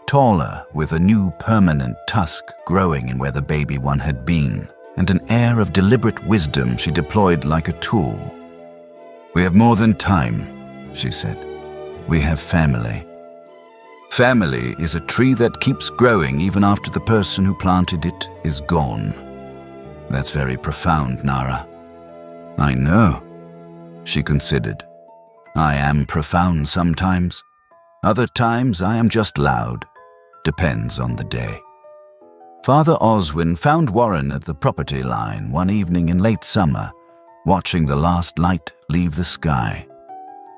A: Taller, with a new permanent tusk growing in where the baby one had been, and an air of deliberate wisdom she deployed like a tool. We have more than time, she said. We have family. Family is a tree that keeps growing even after the person who planted it is gone. That's very profound, Nara. I know, she considered. I am profound sometimes. Other times I am just loud. Depends on the day. Father Oswin found Warren at the property line one evening in late summer, watching the last light leave the sky.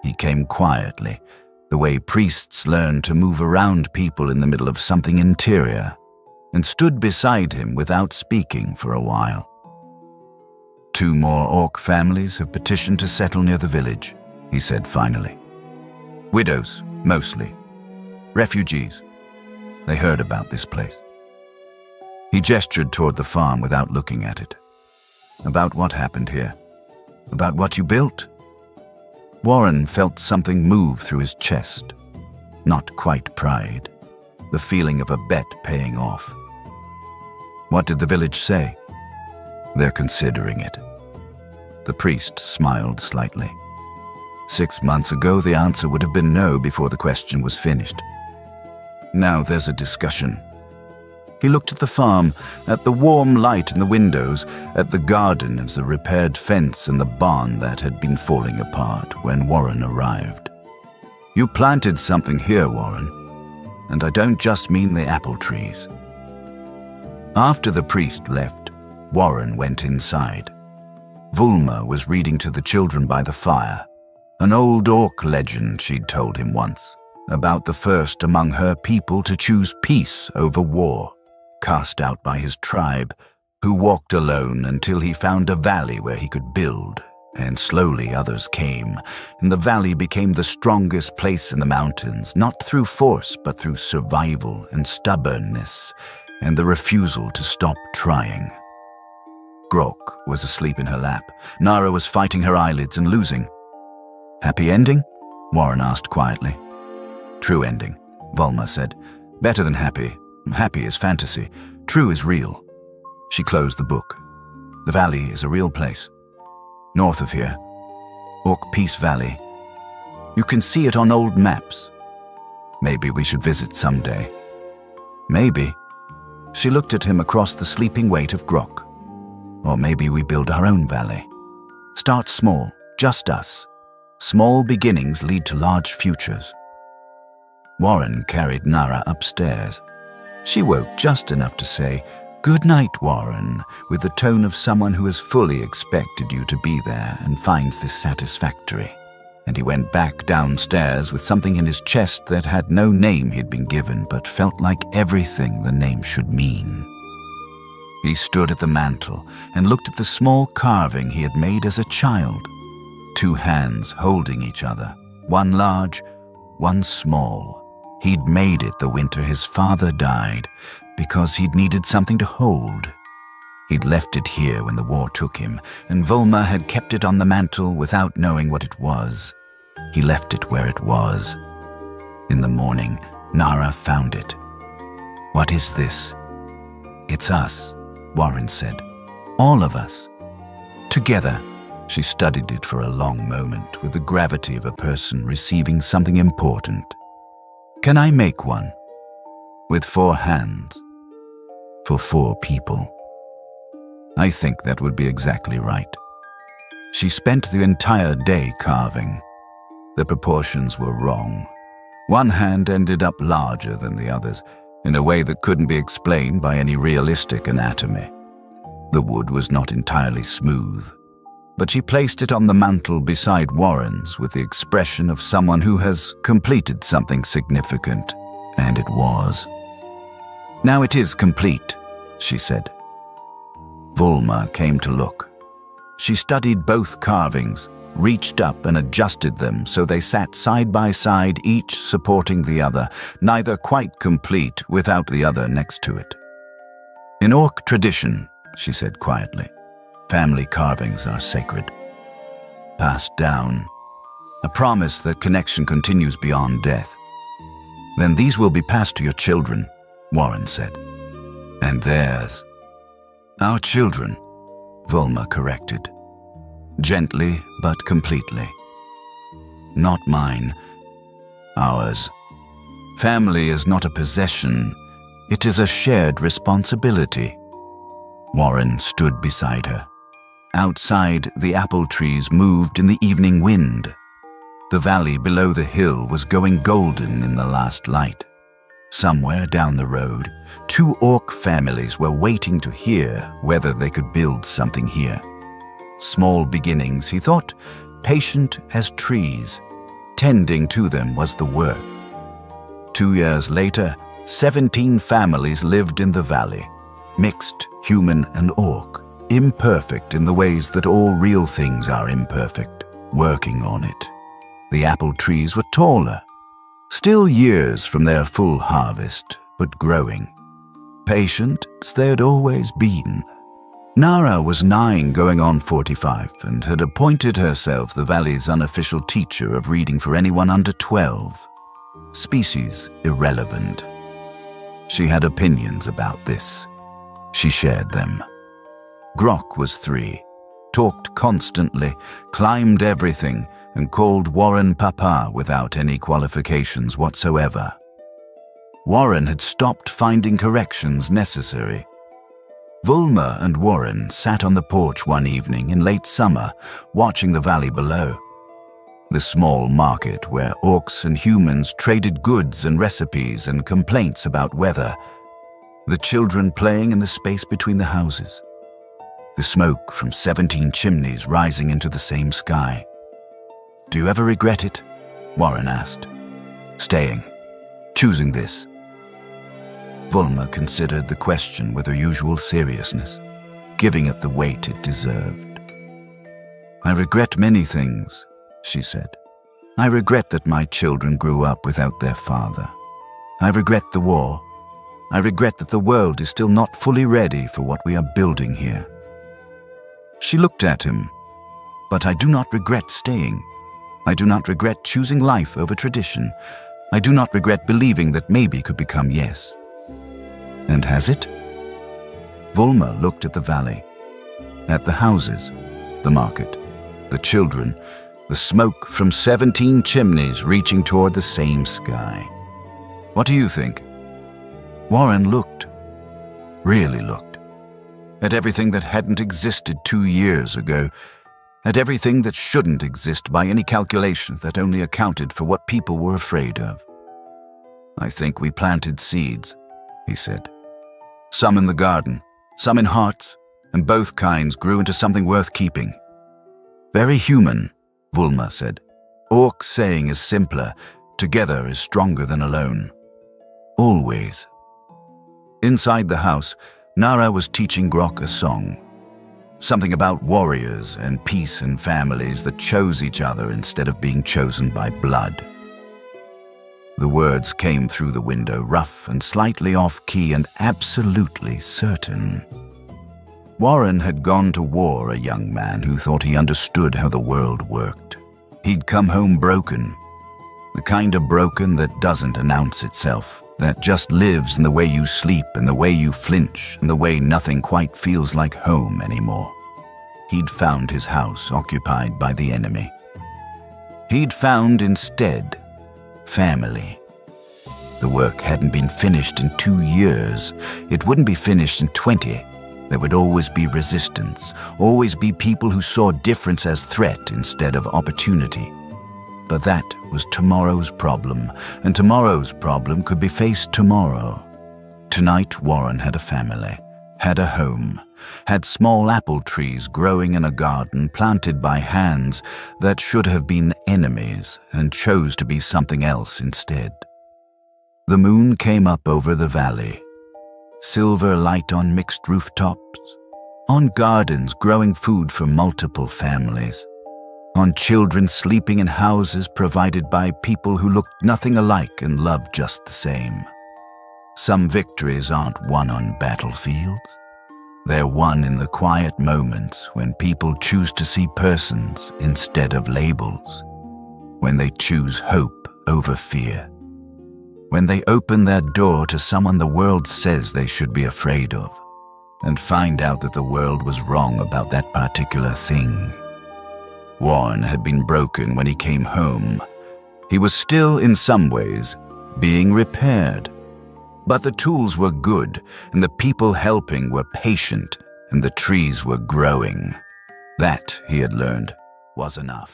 A: He came quietly, the way priests learn to move around people in the middle of something interior, and stood beside him without speaking for a while. 2 more orc families have petitioned to settle near the village, he said finally. Widows, mostly. Refugees. They heard about this place. He gestured toward the farm without looking at it. About what happened here? About what you built? Warren felt something move through his chest. Not quite pride. The feeling of a bet paying off. What did the village say? They're considering it. The priest smiled slightly. 6 months ago, the answer would have been no before the question was finished. Now there's a discussion. He looked at the farm, at the warm light in the windows, at the garden and the repaired fence and the barn that had been falling apart when Warren arrived. You planted something here, Warren, and I don't just mean the apple trees. After the priest left, Warren went inside. Vulma was reading to the children by the fire, an old orc legend she'd told him once, about the first among her people to choose peace over war, cast out by his tribe, who walked alone until he found a valley where he could build, and slowly others came, and the valley became the strongest place in the mountains, not through force but through survival and stubbornness, and the refusal to stop trying. Grok was asleep in her lap. Nara was fighting her eyelids and losing. Happy ending? Warren asked quietly. True ending, Vulma said. Better than happy. Happy is fantasy. True is real. She closed the book. The valley is a real place. North of here. Orc Peace Valley. You can see it on old maps. Maybe we should visit someday. Maybe. She looked at him across the sleeping weight of Grok. Or maybe we build our own valley. Start small, just us. Small beginnings lead to large futures. Warren carried Nara upstairs. She woke just enough to say, "Good night, Warren," with the tone of someone who has fully expected you to be there and finds this satisfactory. And he went back downstairs with something in his chest that had no name he'd been given but felt like everything the name should mean. He stood at the mantel and looked at the small carving he had made as a child. 2 hands holding each other, one large, one small. He'd made it the winter his father died because he'd needed something to hold. He'd left it here when the war took him, and Vulma had kept it on the mantel without knowing what it was. He left it where it was. In the morning, Nara found it. What is this? It's us, Warren said. All of us. Together. She studied it for a long moment with the gravity of a person receiving something important. Can I make one? With 4 hands. For 4 people. I think that would be exactly right. She spent the entire day carving. The proportions were wrong. One hand ended up larger than the others, in a way that couldn't be explained by any realistic anatomy. The wood was not entirely smooth, but she placed it on the mantel beside Warren's with the expression of someone who has completed something significant, and it was. Now it is complete, she said. Vulma came to look. She studied both carvings, reached up and adjusted them so they sat side by side, each supporting the other, neither quite complete without the other next to it. In orc tradition, she said quietly, family carvings are sacred. Passed down. A promise that connection continues beyond death. Then these will be passed to your children, Warren said. And theirs. Our children, Vulma corrected. Gently but completely. Not mine. Ours. Family is not a possession. It is a shared responsibility. Warren stood beside her. Outside, the apple trees moved in the evening wind. The valley below the hill was going golden in the last light. Somewhere down the road, 2 orc families were waiting to hear whether they could build something here. Small beginnings, he thought, patient as trees. Tending to them was the work. 2 years later, 17 families lived in the valley, mixed human and orc, imperfect in the ways that all real things are imperfect, working on it. The apple trees were taller, still years from their full harvest, but growing. Patient as they had always been. Nara was 9 going on 45 and had appointed herself the valley's unofficial teacher of reading for anyone under 12. Species irrelevant. She had opinions about this. She shared them. Grok was 3, talked constantly, climbed everything, and called Warren Papa without any qualifications whatsoever. Warren had stopped finding corrections necessary. Vulma and Warren sat on the porch one evening in late summer, watching the valley below. The small market where orcs and humans traded goods and recipes and complaints about weather. The children playing in the space between the houses. The smoke from 17 chimneys rising into the same sky. "Do you ever regret it?" Warren asked. "Staying, choosing this." Vulma considered the question with her usual seriousness, giving it the weight it deserved. "I regret many things," she said. "I regret that my children grew up without their father. I regret the war. I regret that the world is still not fully ready for what we are building here." She looked at him. "But I do not regret staying. I do not regret choosing life over tradition. I do not regret believing that maybe could become yes." "And has it?" Vulma looked at the valley, at the houses, the market, the children, the smoke from 17 chimneys reaching toward the same sky. "What do you think?" Warren looked, really looked, at everything that hadn't existed 2 years ago, at everything that shouldn't exist by any calculation that only accounted for what people were afraid of. "I think we planted seeds," he said. "Some in the garden, some in hearts, and both kinds grew into something worth keeping." "Very human," Vulma said. "Orc saying is simpler, together is stronger than alone. Always." Inside the house, Nara was teaching Grok a song. Something about warriors and peace and families that chose each other instead of being chosen by blood. The words came through the window, rough and slightly off-key and absolutely certain. Warren had gone to war, a young man who thought he understood how the world worked. He'd come home broken. The kind of broken that doesn't announce itself, that just lives in the way you sleep and the way you flinch and the way nothing quite feels like home anymore. He'd found his house occupied by the enemy. He'd found instead family. The work hadn't been finished in 2 years. It wouldn't be finished in 20. There would always be resistance, always be people who saw difference as threat instead of opportunity. But that was tomorrow's problem, and tomorrow's problem could be faced tomorrow. Tonight, Warren had a family, had a home, had small apple trees growing in a garden planted by hands that should have been enemies and chose to be something else instead. The moon came up over the valley, silver light on mixed rooftops, on gardens growing food for multiple families, on children sleeping in houses provided by people who looked nothing alike and loved just the same. Some victories aren't won on battlefields. They're won in the quiet moments when people choose to see persons instead of labels, when they choose hope over fear, when they open their door to someone the world says they should be afraid of, and find out that the world was wrong about that particular thing. Warren had been broken when he came home. He was still, in some ways, being repaired. But the tools were good, and the people helping were patient, and the trees were growing. That, he had learned, was enough.